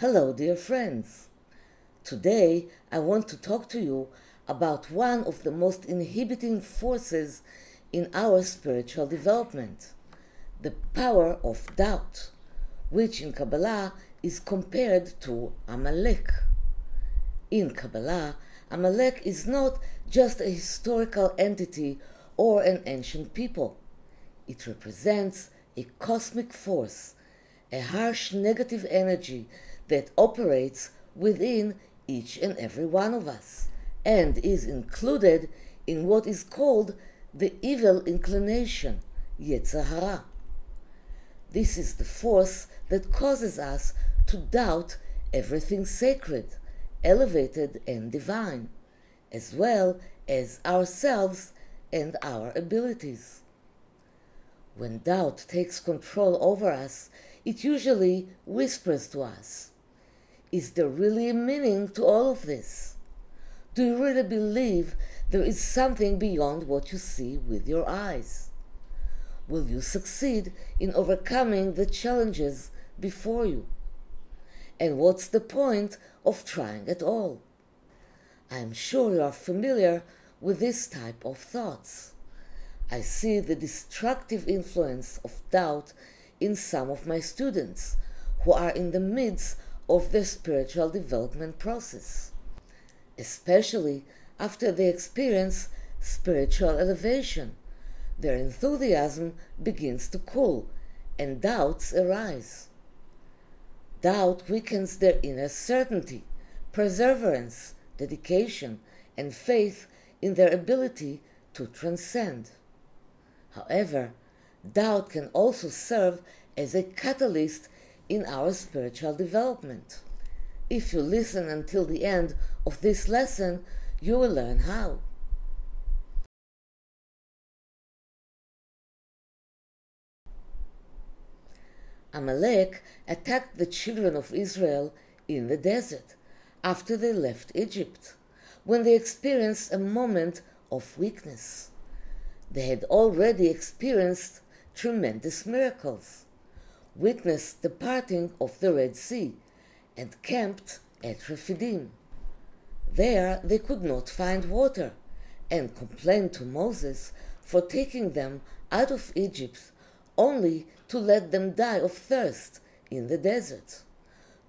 Hello, dear friends. Today I want to talk to you about one of the most inhibiting forces in our spiritual development, the power of doubt, which in Kabbalah is compared to Amalek. In Kabbalah, Amalek is not just a historical entity or an ancient people. It represents a cosmic force, a harsh negative energy that operates within each and every one of us, and is included in what is called the evil inclination, Yetzer Hara. This is the force that causes us to doubt everything sacred, elevated and divine, as well as ourselves and our abilities. When doubt takes control over us, it usually whispers to us, is there really a meaning to all of this? Do you really believe there is something beyond what you see with your eyes? Will you succeed in overcoming the challenges before you? And what's the point of trying at all? I am sure you are familiar with this type of thoughts. I see the destructive influence of doubt in some of my students who are in the midst of their spiritual development process, especially after they experience spiritual elevation. Their enthusiasm begins to cool and doubts arise. Doubt weakens their inner certainty, perseverance, dedication, and faith in their ability to transcend. However, doubt can also serve as a catalyst in our spiritual development. If you listen until the end of this lesson, you will learn how. Amalek attacked the children of Israel in the desert after they left Egypt, when they experienced a moment of weakness. They had already experienced tremendous miracles, witnessed the parting of the Red Sea, and camped at Rephidim. There they could not find water, and complained to Moses for taking them out of Egypt only to let them die of thirst in the desert,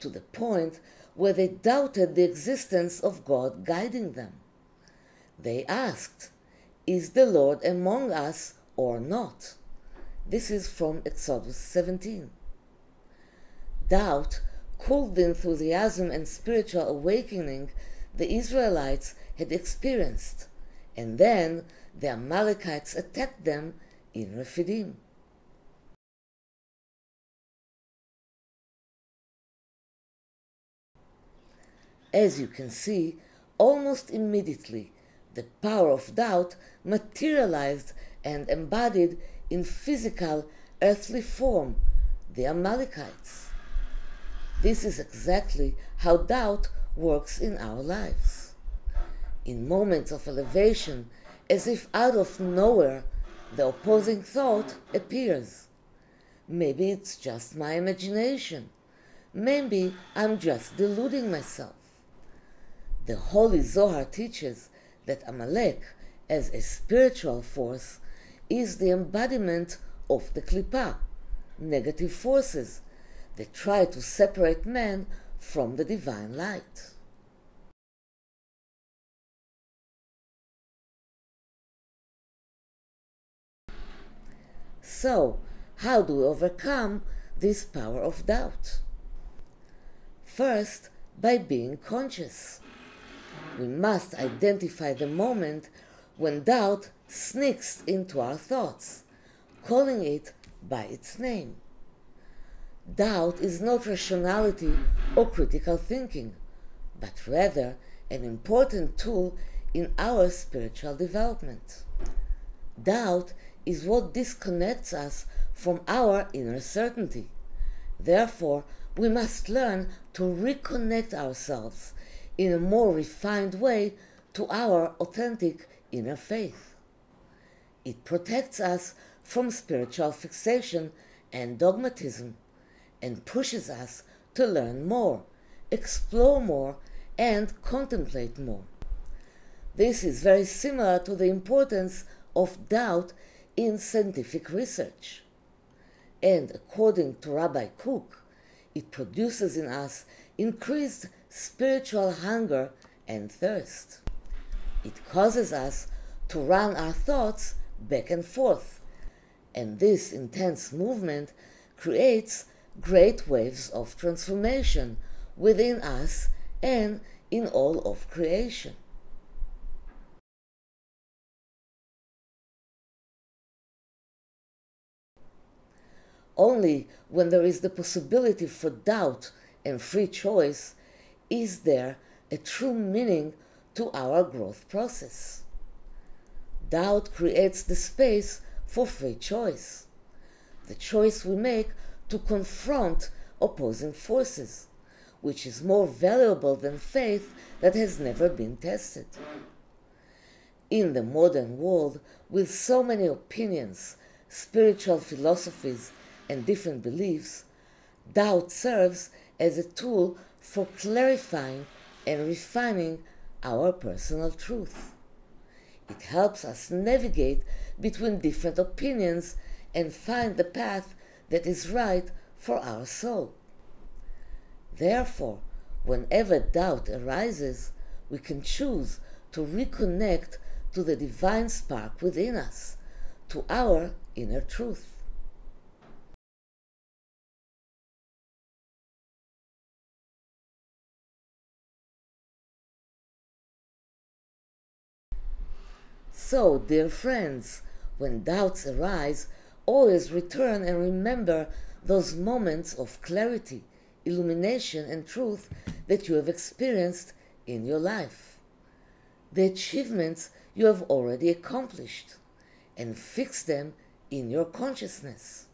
to the point where they doubted the existence of God guiding them. They asked, "Is the Lord among us or not?" This is from Exodus 17. Doubt cooled the enthusiasm and spiritual awakening the Israelites had experienced, and then the Amalekites attacked them in Rephidim. As you can see, almost immediately, the power of doubt materialized and embodied in physical, earthly form, the Amalekites. This is exactly how doubt works in our lives. In moments of elevation, as if out of nowhere, the opposing thought appears. Maybe it's just my imagination. Maybe I'm just deluding myself. The Holy Zohar teaches that Amalek, as a spiritual force, is the embodiment of the Klippah, negative forces that try to separate man from the divine light. So, how do we overcome this power of doubt? First, by being conscious. We must identify the moment when doubt sneaks into our thoughts, calling it by its name. Doubt is not rationality or critical thinking, but rather an important tool in our spiritual development. Doubt is what disconnects us from our inner certainty. Therefore, we must learn to reconnect ourselves in a more refined way to our authentic inner faith. It protects us from spiritual fixation and dogmatism, and pushes us to learn more explore more and contemplate more. This is very similar to the importance of doubt in scientific research. And according to Rabbi Cook, it produces in us increased spiritual hunger and thirst. It causes us to run our thoughts back and forth, and this intense movement creates great waves of transformation within us and in all of creation. Only when there is the possibility for doubt and free choice is there a true meaning to our growth process. Doubt creates the space for free choice, the choice we make to confront opposing forces, which is more valuable than faith that has never been tested. In the modern world, with so many opinions, spiritual philosophies, and different beliefs, doubt serves as a tool for clarifying and refining our personal truth. It helps us navigate between different opinions and find the path that is right for our soul. Therefore, whenever doubt arises, we can choose to reconnect to the divine spark within us, to our inner truth. So, dear friends, when doubts arise, always return and remember those moments of clarity, illumination, and truth that you have experienced in your life, the achievements you have already accomplished, and fix them in your consciousness.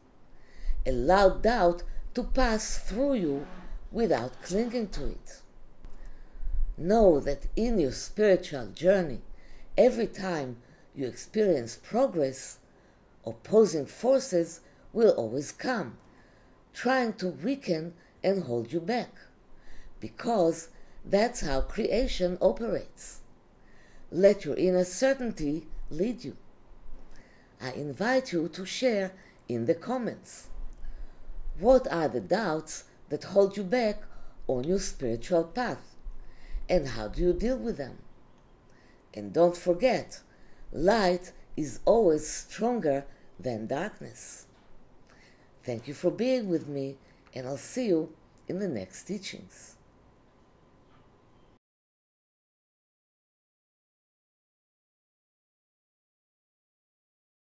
Allow doubt to pass through you without clinging to it. Know that in your spiritual journey, every time you experience progress, opposing forces will always come, trying to weaken and hold you back, because that's how creation operates. Let your inner certainty lead you. I invite you to share in the comments. What are the doubts that hold you back on your spiritual path, and how do you deal with them? And don't forget, light is always stronger than darkness. Thank you for being with me, and I'll see you in the next teachings.